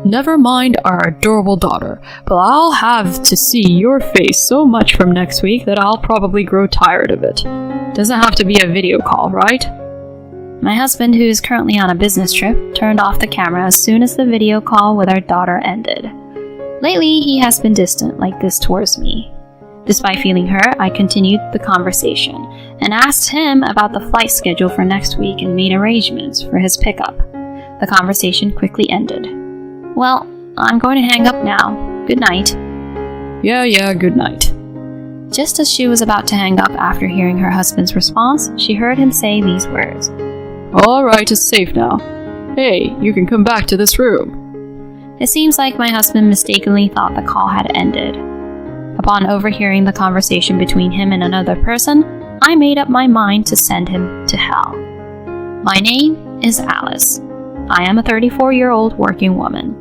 Never mind our adorable daughter, but I'll have to see your face so much from next week that I'll probably grow tired of it. Doesn't have to be a video call, right? My husband, who is currently on a business trip, turned off the camera as soon as the video call with our daughter ended. Lately, he has been distant like this towards me. Despite feeling hurt, I continued the conversation and asked him about the flight schedule for next week and made arrangements for his pickup. The conversation quickly ended. Well, I'm going to hang up now. Good night. Yeah, good night. Just as she was about to hang up after hearing her husband's response, she heard him say these words. Alright, it's safe now. Hey, you can come back to this room. It seems like my husband mistakenly thought the call had ended. Upon overhearing the conversation between him and another person, I made up my mind to send him to hell. My name is Alice. I am a 34-year-old working woman.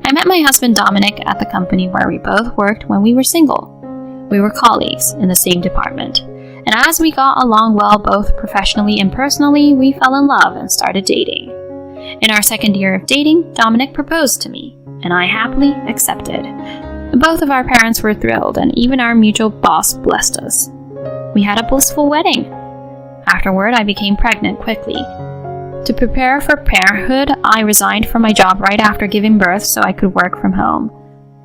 I met my husband Dominic at the company where we both worked when we were single. We were colleagues in the same department, and as we got along well both professionally and personally, we fell in love and started dating. In our second year of dating, Dominic proposed to me, and I happily accepted. Both of our parents were thrilled, and even our mutual boss blessed us. We had a blissful wedding. Afterward, I became pregnant quickly. To prepare for parenthood, I resigned from my job right after giving birth so I could work from home.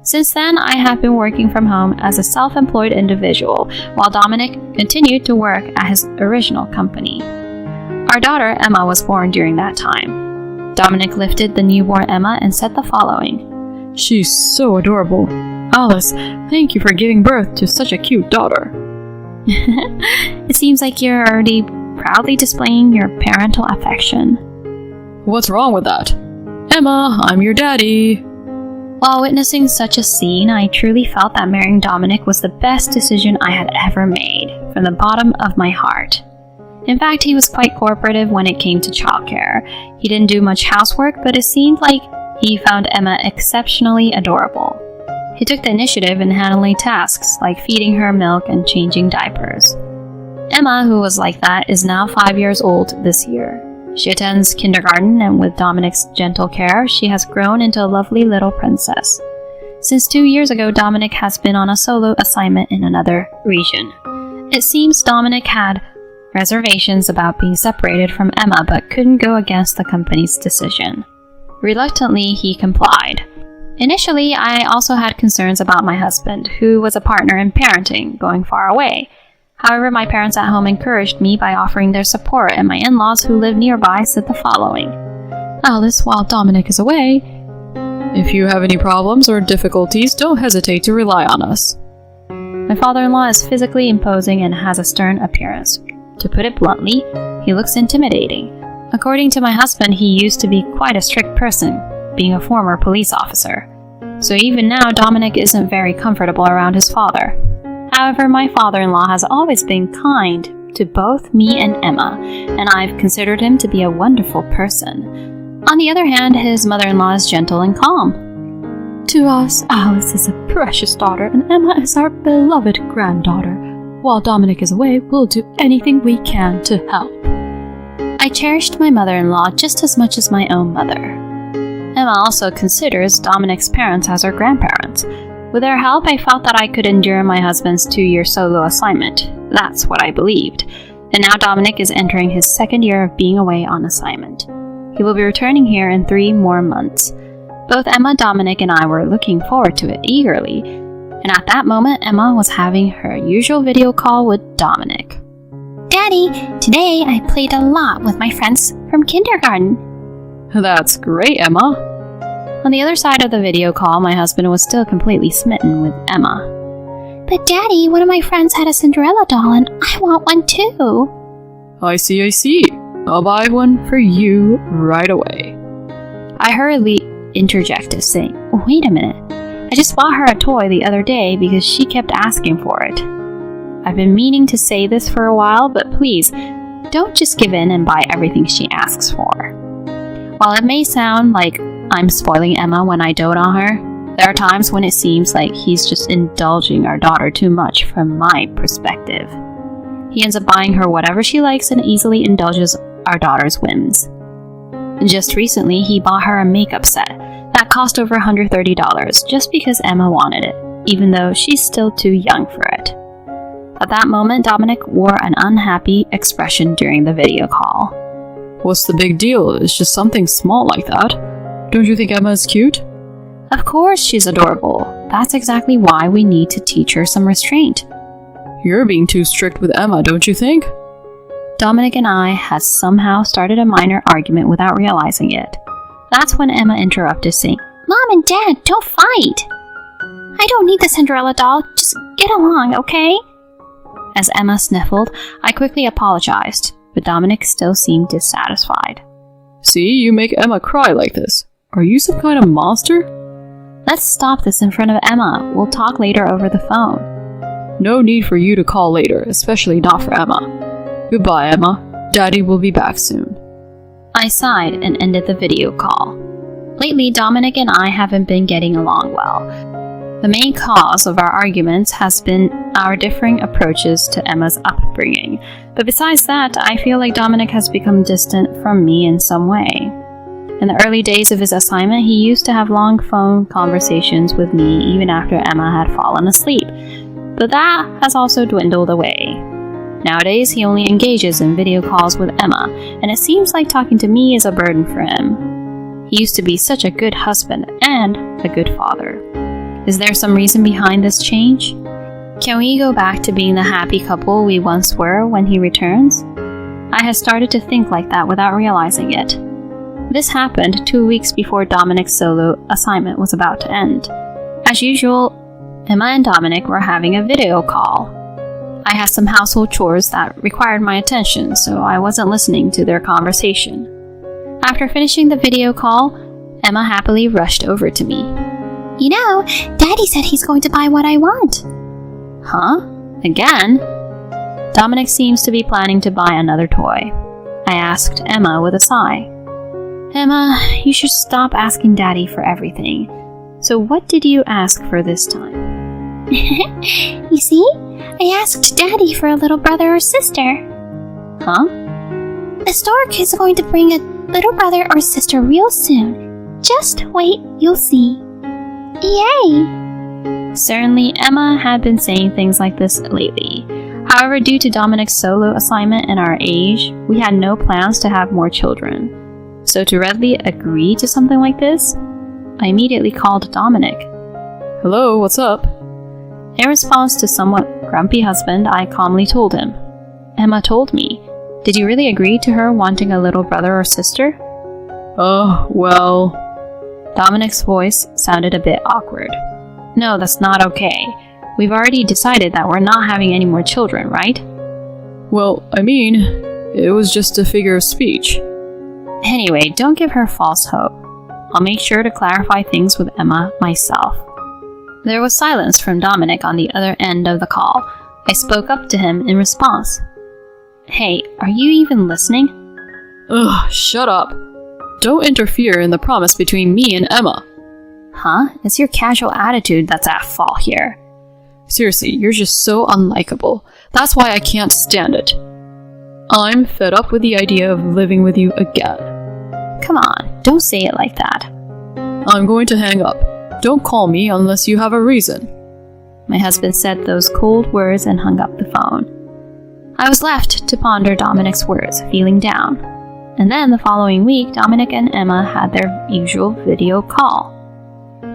Since then, I have been working from home as a self-employed individual, while Dominic continued to work at his original company. Our daughter, Emma, was born during that time. Dominic lifted the newborn Emma and said the following. She's so adorable. Alice, thank you for giving birth to such a cute daughter. It seems like you're already proudly displaying your parental affection. What's wrong with that? Emma, I'm your daddy. While witnessing such a scene, I truly felt that marrying Dominic was the best decision I had ever made, from the bottom of my heart. In fact, he was quite cooperative when it came to childcare. He didn't do much housework, but it seemed like he found Emma exceptionally adorable. He took the initiative in handling tasks like feeding her milk and changing diapers. Emma, who was like that, is now 5 years old this year. She attends kindergarten, and with Dominic's gentle care, she has grown into a lovely little princess. Since 2 years ago, Dominic has been on a solo assignment in another region. It seems Dominic had reservations about being separated from Emma, but couldn't go against the company's decision. Reluctantly, he complied. Initially, I also had concerns about my husband, who was a partner in parenting, going far away. However, my parents at home encouraged me by offering their support, and my in-laws who live nearby said the following. Alice, while Dominic is away, if you have any problems or difficulties, don't hesitate to rely on us. My father-in-law is physically imposing and has a stern appearance. To put it bluntly, he looks intimidating. According to my husband, he used to be quite a strict person, being a former police officer. So even now, Dominic isn't very comfortable around his father. However, my father-in-law has always been kind to both me and Emma, and I've considered him to be a wonderful person. On the other hand, his mother-in-law is gentle and calm. To us, Alice is a precious daughter, and Emma is our beloved granddaughter. While Dominic is away, we'll do anything we can to help. I cherished my mother-in-law just as much as my own mother. Emma also considers Dominic's parents as her grandparents. With their help, I felt that I could endure my husband's 2-year solo assignment. That's what I believed. And now Dominic is entering his second year of being away on assignment. He will be returning here in 3 more months. Both Emma, Dominic, and I were looking forward to it eagerly. And at that moment, Emma was having her usual video call with Dominic. Daddy, today I played a lot with my friends from kindergarten. That's great, Emma. On the other side of the video call, my husband was still completely smitten with Emma. But Daddy, one of my friends had a Cinderella doll and I want one too. I see. I'll buy one for you right away. I hurriedly interjected, saying, wait a minute. I just bought her a toy the other day because she kept asking for it. I've been meaning to say this for a while, but please, don't just give in and buy everything she asks for. While it may sound like I'm spoiling Emma when I dote on her, there are times when it seems like he's just indulging our daughter too much from my perspective. He ends up buying her whatever she likes and easily indulges our daughter's whims. Just recently, he bought her a makeup set that cost over $130 just because Emma wanted it, even though she's still too young for it. At that moment, Dominic wore an unhappy expression during the video call. What's the big deal? It's just something small like that. Don't you think Emma is cute? Of course she's adorable. That's exactly why we need to teach her some restraint. You're being too strict with Emma, don't you think? Dominic and I had somehow started a minor argument without realizing it. That's when Emma interrupted, saying, Mom and Dad, don't fight. I don't need the Cinderella doll. Just get along, okay? As Emma sniffled, I quickly apologized, but Dominic still seemed dissatisfied. See, you make Emma cry like this. Are you some kind of monster? Let's stop this in front of Emma. We'll talk later over the phone. No need for you to call later, especially not for Emma. Goodbye, Emma. Daddy will be back soon. I sighed and ended the video call. Lately, Dominic and I haven't been getting along well. The main cause of our arguments has been our differing approaches to Emma's upbringing. But besides that, I feel like Dominic has become distant from me in some way. In the early days of his assignment, he used to have long phone conversations with me even after Emma had fallen asleep. But that has also dwindled away. Nowadays, he only engages in video calls with Emma, and it seems like talking to me is a burden for him. He used to be such a good husband and a good father. Is there some reason behind this change? Can we go back to being the happy couple we once were when he returns? I had started to think like that without realizing it. This happened 2 weeks before Dominic's solo assignment was about to end. As usual, Emma and Dominic were having a video call. I had some household chores that required my attention, so I wasn't listening to their conversation. After finishing the video call, Emma happily rushed over to me. You know, Daddy said he's going to buy what I want. Huh? Again? Dominic seems to be planning to buy another toy. I asked Emma with a sigh. Emma, you should stop asking Daddy for everything. So what did you ask for this time? You see, I asked Daddy for a little brother or sister. Huh? The stork is going to bring a little brother or sister real soon. Just wait, you'll see. Yay! Certainly, Emma had been saying things like this lately. However, due to Dominic's solo assignment and our age, we had no plans to have more children. So to readily agree to something like this, I immediately called Dominic. Hello, what's up? In response to somewhat grumpy husband, I calmly told him. Emma told me. Did you really agree to her wanting a little brother or sister? Well... Dominic's voice sounded a bit awkward. No, that's not okay. We've already decided that we're not having any more children, right? Well, I mean, it was just a figure of speech. Anyway, don't give her false hope. I'll make sure to clarify things with Emma myself. There was silence from Dominic on the other end of the call. I spoke up to him in response. Hey, are you even listening? Ugh, shut up. Don't interfere in the promise between me and Emma. Huh? It's your casual attitude that's at fault here. Seriously, you're just so unlikable. That's why I can't stand it. I'm fed up with the idea of living with you again. Come on, don't say it like that. I'm going to hang up. Don't call me unless you have a reason. My husband said those cold words and hung up the phone. I was left to ponder Dominic's words, feeling down. And then the following week, Dominic and Emma had their usual video call.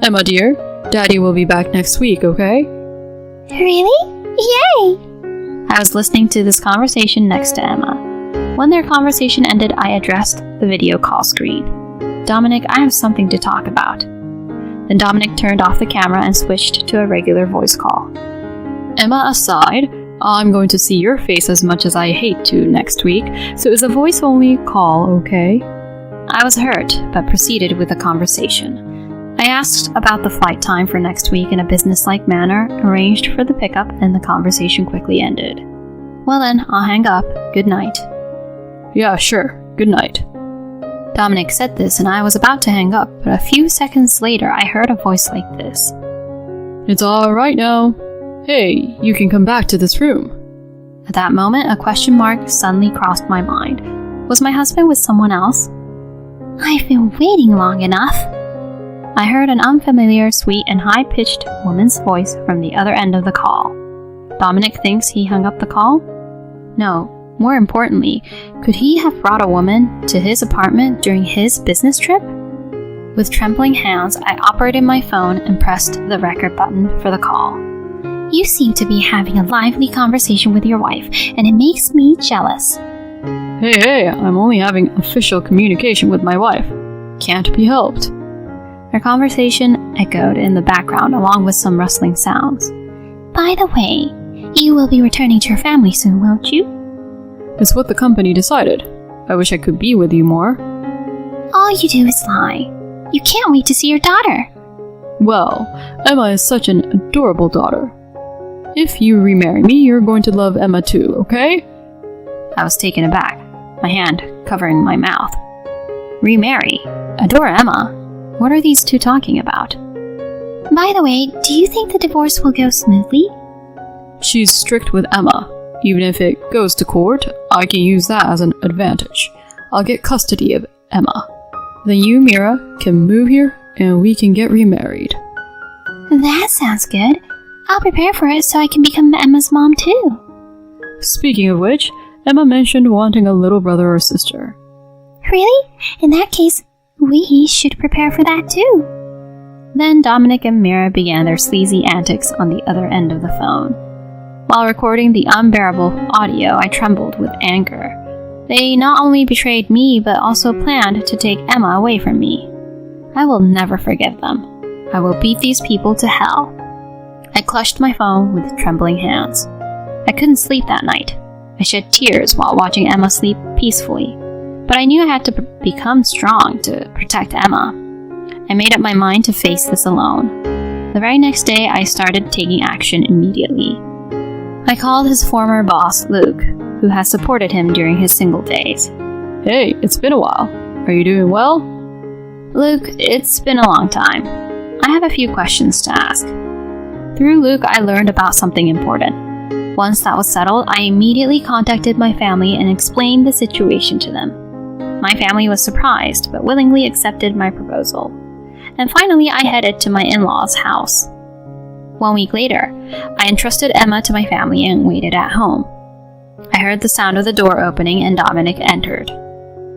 Emma dear, Daddy will be back next week, okay? Really? Yay! I was listening to this conversation next to Emma. When their conversation ended, I addressed the video call screen. Dominic, I have something to talk about. Then Dominic turned off the camera and switched to a regular voice call. Emma aside, I'm going to see your face as much as I hate to next week, so it's a voice-only call, okay? I was hurt, but proceeded with the conversation. I asked about the flight time for next week in a businesslike manner, arranged for the pickup, and the conversation quickly ended. Well then, I'll hang up. Good night. Yeah, sure. Good night. Dominic said this, and I was about to hang up, but a few seconds later I heard a voice like this. It's all right now. Hey, you can come back to this room. At that moment, a question mark suddenly crossed my mind. Was my husband with someone else? I've been waiting long enough. I heard an unfamiliar, sweet, and high-pitched woman's voice from the other end of the call. Dominic thinks he hung up the call? No, more importantly, could he have brought a woman to his apartment during his business trip? With trembling hands, I operated my phone and pressed the record button for the call. You seem to be having a lively conversation with your wife, and it makes me jealous. Hey, I'm only having official communication with my wife. Can't be helped. Our conversation echoed in the background along with some rustling sounds. By the way, you will be returning to your family soon, won't you? It's what the company decided. I wish I could be with you more. All you do is lie. You can't wait to see your daughter. Well, Emma is such an adorable daughter. If you remarry me, you're going to love Emma too, okay? I was taken aback, my hand covering my mouth. Remarry? Adore Emma? What are these two talking about? By the way, do you think the divorce will go smoothly? She's strict with Emma. Even if it goes to court, I can use that as an advantage. I'll get custody of Emma. Then you, Mira, can move here and we can get remarried. That sounds good. I'll prepare for it so I can become Emma's mom too. Speaking of which, Emma mentioned wanting a little brother or sister. Really? In that case, we should prepare for that too. Then Dominic and Mira began their sleazy antics on the other end of the phone. While recording the unbearable audio, I trembled with anger. They not only betrayed me, but also planned to take Emma away from me. I will never forgive them. I will beat these people to hell. I clutched my phone with trembling hands. I couldn't sleep that night. I shed tears while watching Emma sleep peacefully. But I knew I had to become strong to protect Emma. I made up my mind to face this alone. The very next day, I started taking action immediately. I called his former boss, Luke, who has supported him during his single days. Hey, it's been a while. Are you doing well? Luke, it's been a long time. I have a few questions to ask. Through Luke, I learned about something important. Once that was settled, I immediately contacted my family and explained the situation to them. My family was surprised, but willingly accepted my proposal. And finally, I headed to my in-laws' house. 1 week later, I entrusted Emma to my family and waited at home. I heard the sound of the door opening and Dominic entered.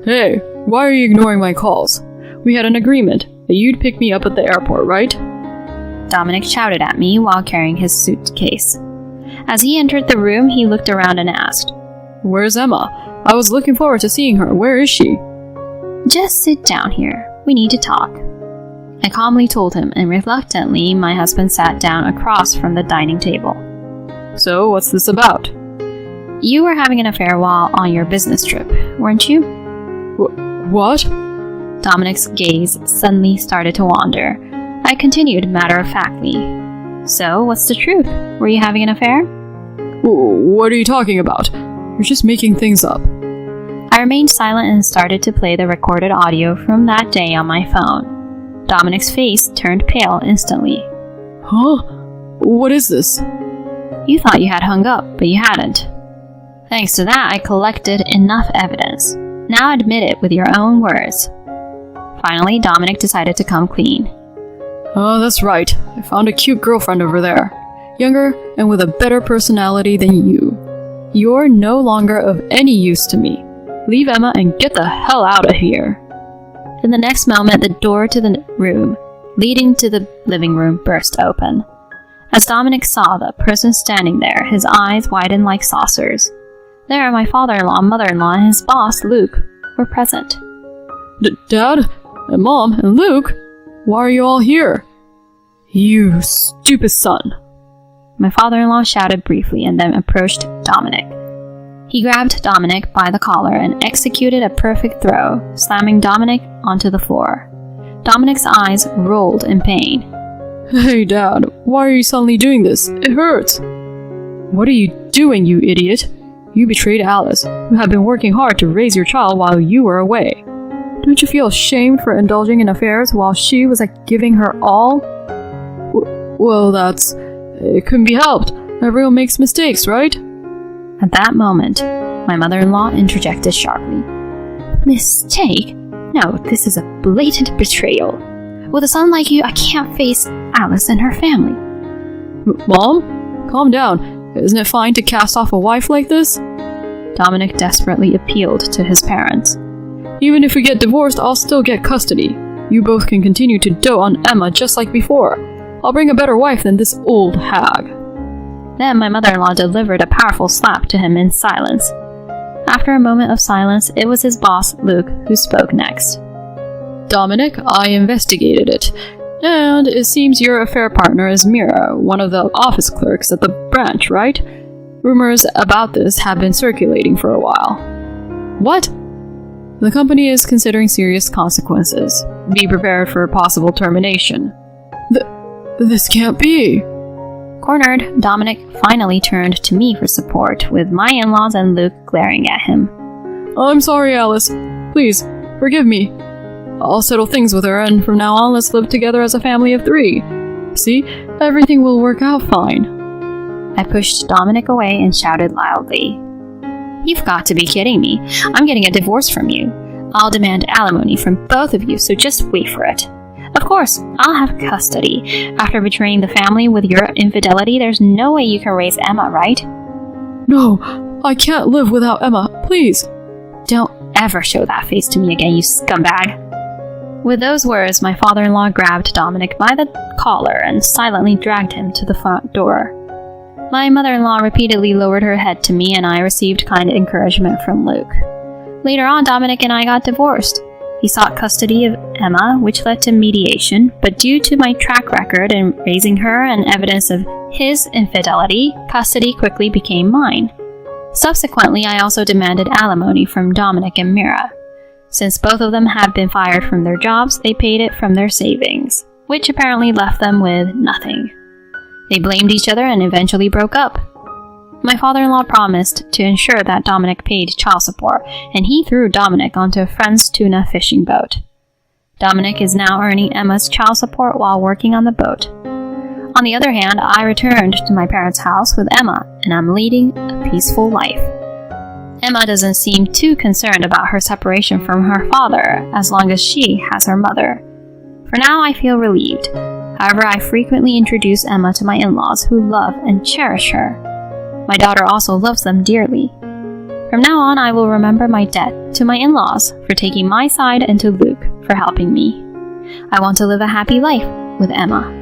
Hey, why are you ignoring my calls? We had an agreement that you'd pick me up at the airport, right? Dominic shouted at me while carrying his suitcase. As he entered the room, he looked around and asked, Where's Emma? I was looking forward to seeing her. Where is she? Just sit down here. We need to talk. I calmly told him, and reluctantly, my husband sat down across from the dining table. So, what's this about? You were having an affair while on your business trip, weren't you? What? Dominic's gaze suddenly started to wander. I continued matter-of-factly. So, what's the truth? Were you having an affair? What are you talking about? You're just making things up. I remained silent and started to play the recorded audio from that day on my phone. Dominic's face turned pale instantly. Huh? What is this? You thought you had hung up, but you hadn't. Thanks to that, I collected enough evidence. Now admit it with your own words. Finally, Dominic decided to come clean. Oh, that's right. I found a cute girlfriend over there. Younger and with a better personality than you. You're no longer of any use to me. Leave Emma and get the hell out of here. In the next moment, the door to the room leading to the living room burst open. As Dominic saw the person standing there, his eyes widened like saucers. There, my father-in-law, mother-in-law, and his boss, Luke, were present. Dad? And Mom? And Luke? Why are you all here? You stupid son. My father-in-law shouted briefly and then approached Dominic. He grabbed Dominic by the collar and executed a perfect throw, slamming Dominic onto the floor. Dominic's eyes rolled in pain. Hey, Dad, why are you suddenly doing this? It hurts. What are you doing, you idiot? You betrayed Alice, who had been working hard to raise your child while you were away. Don't you feel ashamed for indulging in affairs while she was giving her all? Well, it couldn't be helped. Everyone makes mistakes, right? At that moment, my mother-in-law interjected sharply. Mistake? No, this is a blatant betrayal. With a son like you, I can't face Alice and her family. Mom? Calm down. Isn't it fine to cast off a wife like this? Dominic desperately appealed to his parents. Even if we get divorced, I'll still get custody. You both can continue to dote on Emma just like before. I'll bring a better wife than this old hag. Then my mother-in-law delivered a powerful slap to him in silence. After a moment of silence, it was his boss, Luke, who spoke next. Dominic, I investigated it. And it seems your affair partner is Mira, one of the office clerks at the branch, right? Rumors about this have been circulating for a while. What? The company is considering serious consequences. Be prepared for possible termination. This can't be. Cornered, Dominic finally turned to me for support, with my in-laws and Luke glaring at him. I'm sorry, Alice. Please, forgive me. I'll settle things with her, and from now on, let's live together as a family of 3. See? Everything will work out fine. I pushed Dominic away and shouted loudly. You've got to be kidding me. I'm getting a divorce from you. I'll demand alimony from both of you, so just wait for it. Of course, I'll have custody. After betraying the family with your infidelity, there's no way you can raise Emma, right? No, I can't live without Emma. Please. Don't ever show that face to me again, you scumbag. With those words, my father-in-law grabbed Dominic by the collar and silently dragged him to the front door. My mother-in-law repeatedly lowered her head to me, and I received kind encouragement from Luke. Later on, Dominic and I got divorced. He sought custody of Emma, which led to mediation, but due to my track record in raising her and evidence of his infidelity, custody quickly became mine. Subsequently, I also demanded alimony from Dominic and Mira. Since both of them had been fired from their jobs, they paid it from their savings, which apparently left them with nothing. They blamed each other and eventually broke up. My father-in-law promised to ensure that Dominic paid child support, and he threw Dominic onto a friend's tuna fishing boat. Dominic is now earning Emma's child support while working on the boat. On the other hand, I returned to my parents' house with Emma, and I'm leading a peaceful life. Emma doesn't seem too concerned about her separation from her father, as long as she has her mother. For now, I feel relieved. However, I frequently introduce Emma to my in-laws, who love and cherish her. My daughter also loves them dearly. From now on, I will remember my debt to my in-laws for taking my side and to Luke for helping me. I want to live a happy life with Emma.